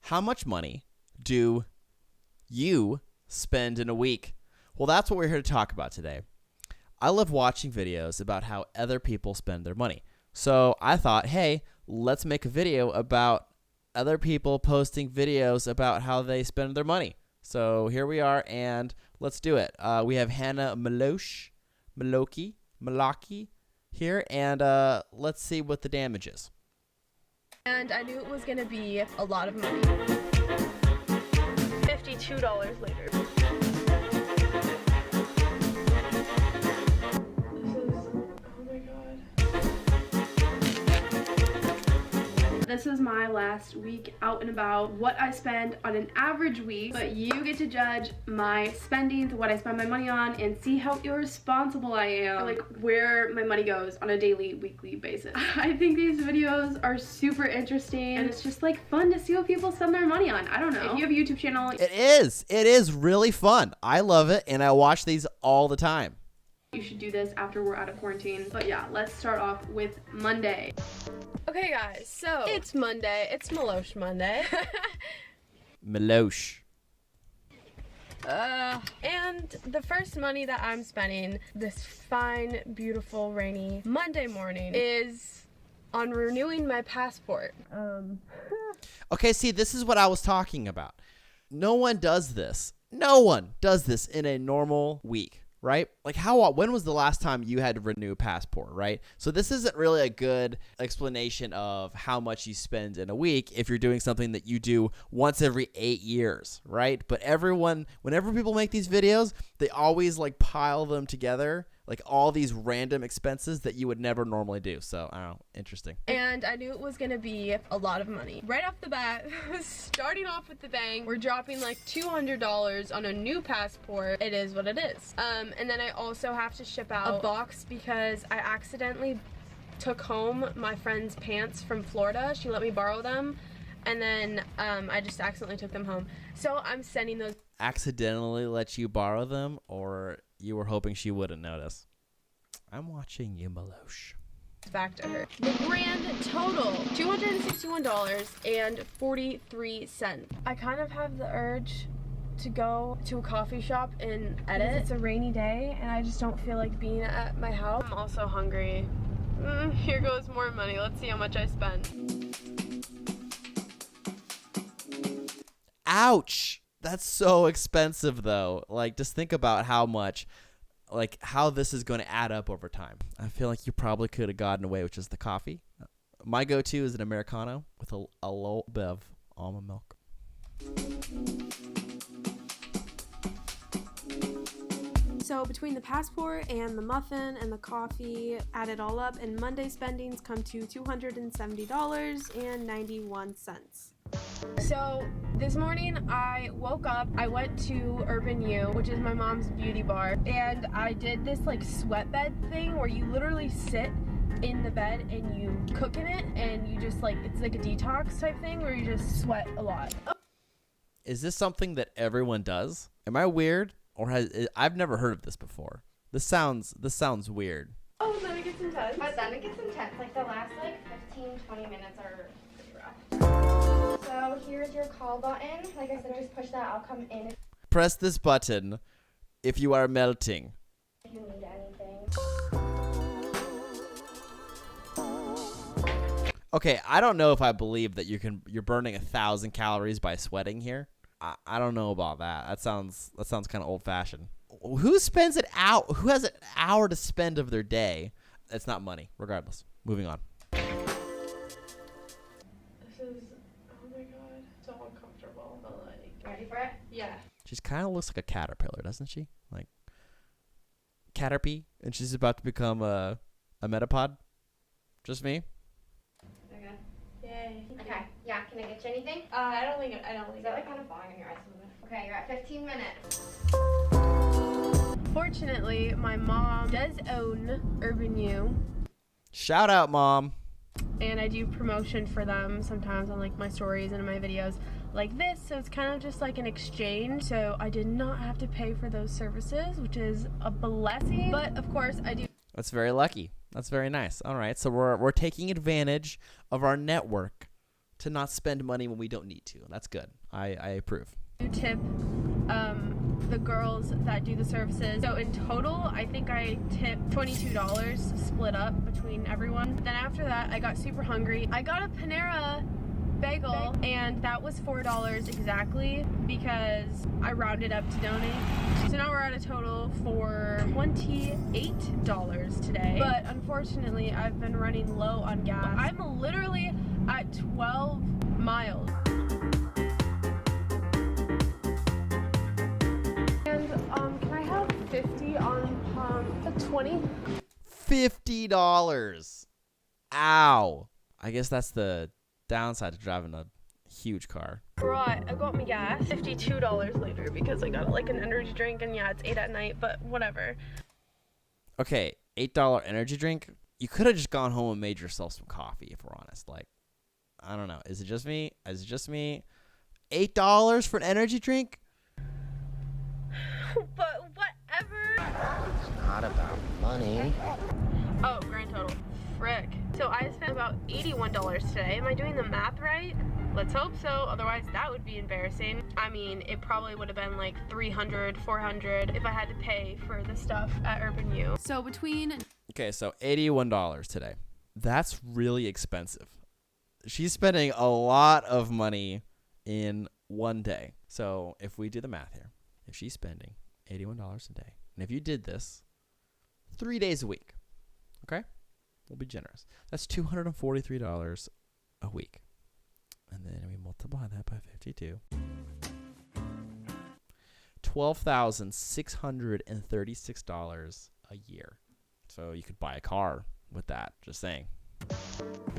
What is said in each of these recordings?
How much money do you spend in a week? Well, that's what we're here to talk about today. I love watching videos about how other people spend their money. So I thought, hey, let's make a video about other people posting videos about how they spend their money. So here we are, and let's do it. We have Hannah Meloche here, and let's see what the damage is. And I knew it was going to be a lot of money. $52 later. This is my last week out and about, what I spend on an average week, but you get to judge my spendings, what I spend my money on, and see how irresponsible I am, like where my money goes on a daily, weekly basis. I think these videos are super interesting, and it's just like fun to see what people spend their money on. I don't know. If you have a YouTube channel, It is really fun. I love it, and I watch these all the time. You should do this after we're out of quarantine. But yeah, let's start off with Monday. Okay guys, so it's Monday. It's Meloche Monday. Meloche. And the first money that I'm spending this fine, beautiful, rainy Monday morning is on renewing my passport. Okay, see, this is what I was talking about. No one does this. No one does this in a normal week. Right? Like when was the last time you had to renew a passport, right? So this isn't really a good explanation of how much you spend in a week if you're doing something that you do once every 8 years, right? But whenever people make these videos, they always like pile them together, like all these random expenses that you would never normally do. So, I don't know, interesting. And I knew it was gonna be a lot of money. Right off the bat, starting off with the bang, we're dropping like $200 on a new passport. It is what it is. And then I also have to ship out a box because I accidentally took home my friend's pants from Florida. She let me borrow them, and then I just accidentally took them home. So I'm sending those. Accidentally let you borrow them, or you were hoping she wouldn't notice? I'm watching you, Meloche. Back to her. The grand total, $261.43. I kind of have the urge to go to a coffee shop and edit. It's a rainy day and I just don't feel like being at my house. I'm also hungry. Here goes more money. Let's see how much I spend. Ouch! That's so expensive, though. Like, just think about how much, like, how this is going to add up over time. I feel like you probably could have gotten away with just the coffee. My go-to is an Americano with a low bit of almond milk. So between the passport and the muffin and the coffee, add it all up, and Monday spendings come to $270.91. So this morning I woke up, I went to Urban U, which is my mom's beauty bar, and I did this like sweat bed thing where you literally sit in the bed and you cook in it, and you just like, it's like a detox type thing where you just sweat a lot. Is this something that everyone does? Am I weird? Or I've never heard of this before. This sounds weird. Oh, then it gets intense. But then it gets intense. Like the last 15-20 minutes are pretty rough. So here's your call button. Like I said, just push that. I'll come in Press this button if you are melting. if you need anything. Okay, I don't know if I believe that you're burning 1,000 calories by sweating here. I don't know about that. That sounds kind of old-fashioned. Who spends an hour? Who has an hour to spend of their day? It's not money, regardless. Moving on. This is, oh my god, so uncomfortable, but like. Ready for it? Yeah. She kind of looks like a caterpillar, doesn't she? Like Caterpie, and she's about to become a metapod. Just me? Okay. Yay. Okay. Yeah. Can I get you anything? I don't think Is that like kind of falling in your eyes a little bit? Okay. You're at 15 minutes. Fortunately, my mom does own Urban U, Shout out, Mom. and I do promotion for them sometimes on like my stories and in my videos like this, so it's kind of just like an exchange. So I did not have to pay for those services, which is a blessing, but of course I do. That's very lucky. That's very nice. All right, so we're taking advantage of our network to not spend money when we don't need to. That's good. I approve. You tip the girls that do the services. So in total, I think I tipped $22 split up between everyone. Then after that, I got super hungry. I got a Panera bagel, and that was $4 exactly because I rounded up to donate. So now we're at a total for $28 today. But unfortunately, I've been running low on gas. I'm literally at 12 miles. And can I have 50 on the 20? $50. Ow. I guess that's the downside to driving a huge car. Right, I got my gas. $52 later because I got like an energy drink, and yeah, it's 8 at night, but whatever. Okay, $8 energy drink. You could have just gone home and made yourself some coffee, if we're honest. Like, I don't know. Is it just me? $8 for an energy drink? But whatever. It's not about money. Oh, grand total. Frick. So I spent about $81 today. Am I doing the math right? Let's hope so. Otherwise, that would be embarrassing. I mean, it probably would have been like $300, $400 if I had to pay for the stuff at Urban U. So between Okay, so $81 today. That's really expensive. She's spending a lot of money in one day. So if we do the math here, if she's spending $81 a day, and if you did this 3 days a week, okay? We'll be generous. That's $243 a week. And then we multiply that by 52. $12,636 a year. So you could buy a car with that, just saying.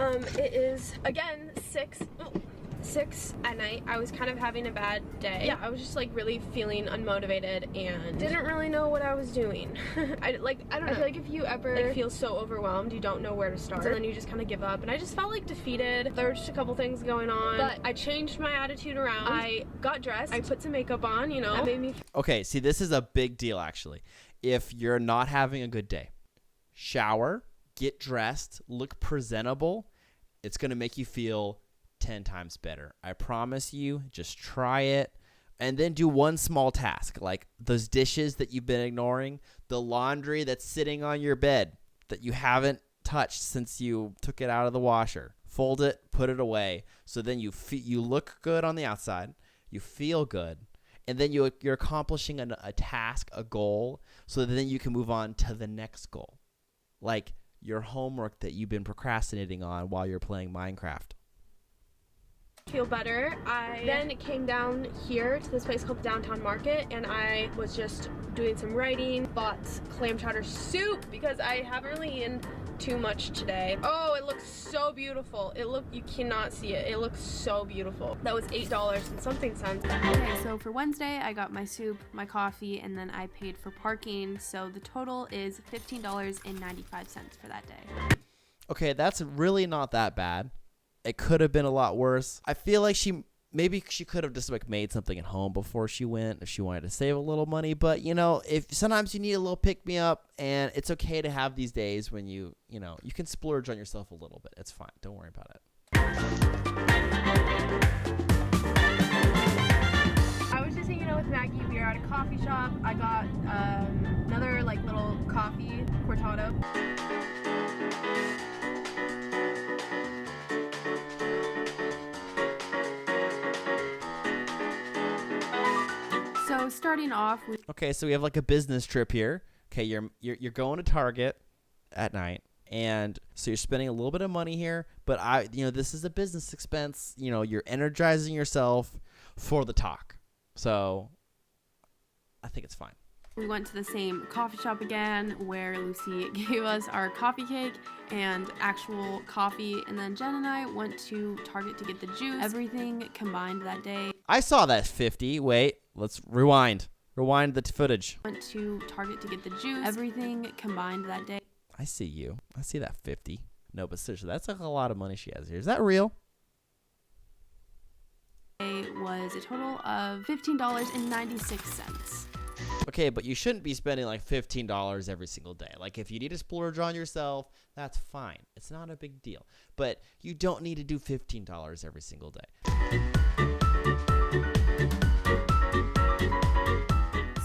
It is, again, 6 at night. I was kind of having a bad day. Yeah, I was just like really feeling unmotivated and didn't really know what I was doing. I don't know. I feel like if you ever like feel so overwhelmed, you don't know where to start. So then you just kind of give up. And I just felt like defeated. There were just a couple things going on. But I changed my attitude around. I got dressed. I put some makeup on, you know. That made me Okay, see, this is a big deal, actually. If you're not having a good day, shower, get dressed, look presentable. It's going to make you feel 10 times better. I promise you. Just try it. And then do one small task, like those dishes that you've been ignoring, the laundry that's sitting on your bed that you haven't touched since you took it out of the washer. Fold it, put it away. So then you look good on the outside. You feel good. And then you're accomplishing a task, a goal, so that then you can move on to the next goal. Like your homework that you've been procrastinating on while you're playing Minecraft. feel better. I then came down here to this place called Downtown Market, and I was just doing some writing, bought clam chowder soup because I haven't really eaten too much today. Oh, it looks so beautiful. You cannot see it. It looks so beautiful. That was $8 and something cents. Okay, so for Wednesday, I got my soup, my coffee, and then I paid for parking. So the total is $15.95 for that day. Okay, that's really not that bad. It could have been a lot worse. I feel like maybe she could have just like made something at home before she went if she wanted to save a little money. But if sometimes you need a little pick me up, and it's okay to have these days when you can splurge on yourself a little bit. It's fine. Don't worry about it. I was just hanging out with Maggie. We were at a coffee shop. I got another little coffee cortado. So starting off with Okay, so we have like a business trip here. Okay, you're going to Target at night, and so you're spending a little bit of money here. But this is a business expense. You're energizing yourself for the talk. So I think it's fine. we went to the same coffee shop again where Lucy gave us our coffee cake and actual coffee, and then Jen and I went to Target to get the juice. Everything combined that day. I saw that 50. Wait, let's rewind. Rewind the footage. Went to Target to get the juice. Everything combined that day. I see you. I see that 50. No, but seriously, that's like a lot of money she has here. Is that real? It was a total of $15.96. Okay, but you shouldn't be spending like $15 every single day. Like if you need to splurge on yourself, that's fine. It's not a big deal. But you don't need to do $15 every single day.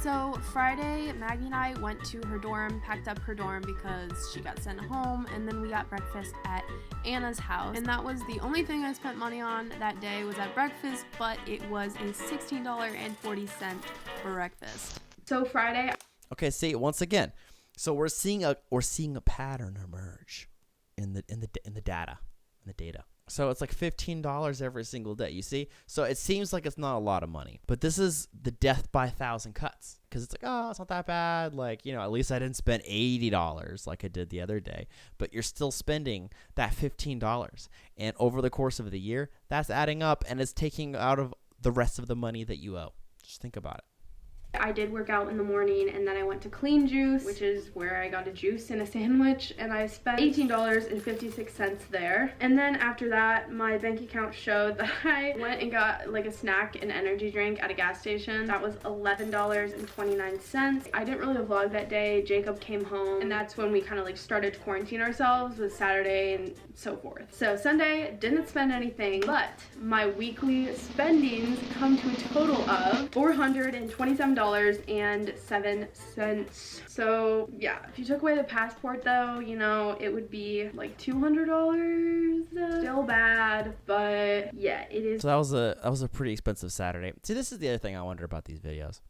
So Friday, Maggie and I went to her dorm, packed up her dorm because she got sent home, and then we got breakfast at Anna's house. And that was the only thing I spent money on that day was at breakfast, but it was a $16.40 breakfast. So Friday. Okay, see, once again, so we're seeing a pattern emerge in the data. So it's like $15 every single day, you see? So it seems like it's not a lot of money. But this is the death by 1,000 cuts. Because it's like, oh, it's not that bad. Like, you know, at least I didn't spend $80 like I did the other day. But you're still spending that $15. And over the course of the year, that's adding up and it's taking out of the rest of the money that you owe. Just think about it. I did work out in the morning, and then I went to Clean Juice, which is where I got a juice and a sandwich, and I spent $18.56 there. And then after that, my bank account showed that I went and got like a snack and energy drink at a gas station. That was $11.29. I didn't really vlog that day. Jacob came home, and that's when we kind of like started to quarantine ourselves with Saturday and so forth. So Sunday, didn't spend anything, but my weekly spendings come to a total of $427.07. So yeah, if you took away the passport though, you know, it would be like $200. Still bad, but yeah, it is. So that was a pretty expensive Saturday. See, this is the other thing I wonder about these videos.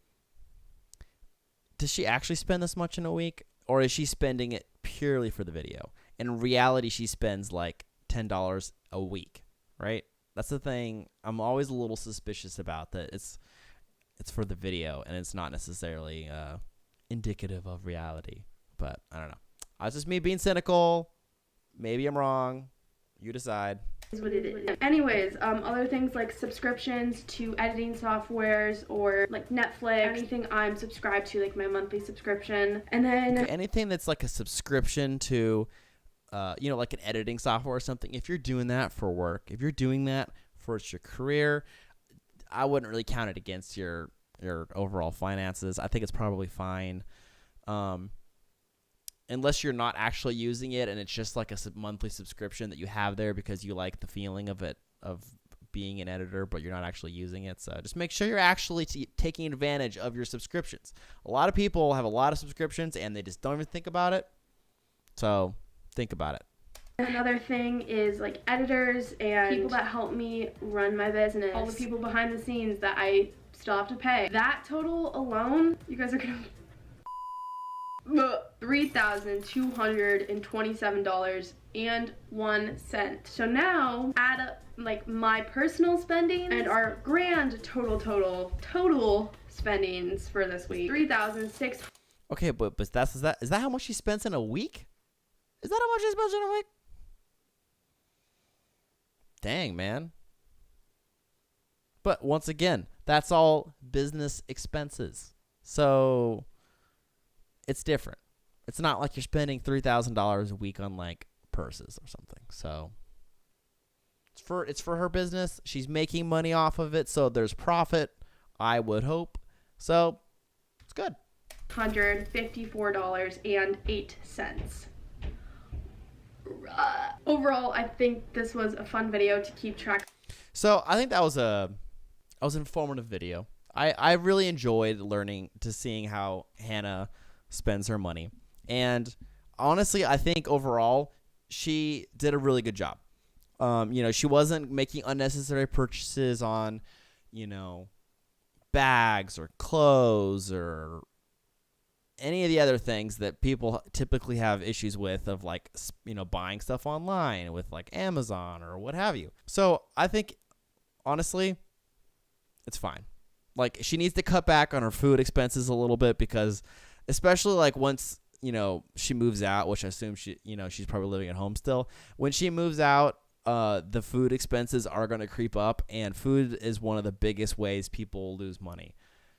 Does she actually spend this much in a week, or is she spending it purely for the video? In reality, she spends like $10 a week, right? That's the thing I'm always a little suspicious about, that it's for the video and it's not necessarily indicative of reality. But I don't know. It's just me being cynical. Maybe I'm wrong. You decide. Is what it is. Anyways, other things like subscriptions to editing softwares or like Netflix, anything I'm subscribed to, like my monthly subscription. And then anything that's like a subscription to you know, like an editing software or something. If you're doing that for work, if you're doing that for your career, I wouldn't really count it against your overall finances. I think it's probably fine, unless you're not actually using it and it's just like a monthly subscription that you have there because you like the feeling of it, of being an editor, but you're not actually using it. So just make sure you're actually taking advantage of your subscriptions. A lot of people have a lot of subscriptions and they just don't even think about it. So think about it. Another thing is like editors and people that help me run my business. All the people behind the scenes that I still have to pay. That total alone, you guys are gonna $3,227.01. So now add up like my personal spending and our grand total spendings for this week. $3,600. Okay, but is that how much she spends in a week? Is that how much she spends in a week? Dang, man. But once again, that's all business expenses. So it's different. It's not like you're spending $3,000 a week on like purses or something. So it's for her business. She's making money off of it, so there's profit, I would hope. So it's good. $154.08. Overall, I think this was a fun video to keep track. So I think that was an informative video. I really enjoyed seeing how Hannah spends her money. And honestly, I think overall she did a really good job. You know, she wasn't making unnecessary purchases on, you know, bags or clothes or any of the other things that people typically have issues with, of like, you know, buying stuff online with like Amazon or what have you. So I think honestly, it's fine. Like, she needs to cut back on her food expenses a little bit, because especially like once, you know, she moves out, which I assume she's probably living at home still. When she moves out, the food expenses are going to creep up, and food is one of the biggest ways people lose money.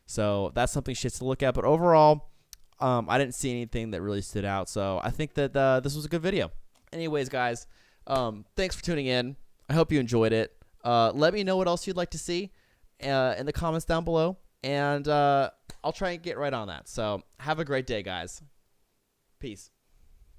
So that's something she has to look at. But overall, I didn't see anything that really stood out. So I think that this was a good video. Anyways, guys, thanks for tuning in. I hope you enjoyed it. Let me know what else you'd like to see in the comments down below. and I'll try and get right on that. So have a great day, guys. Peace.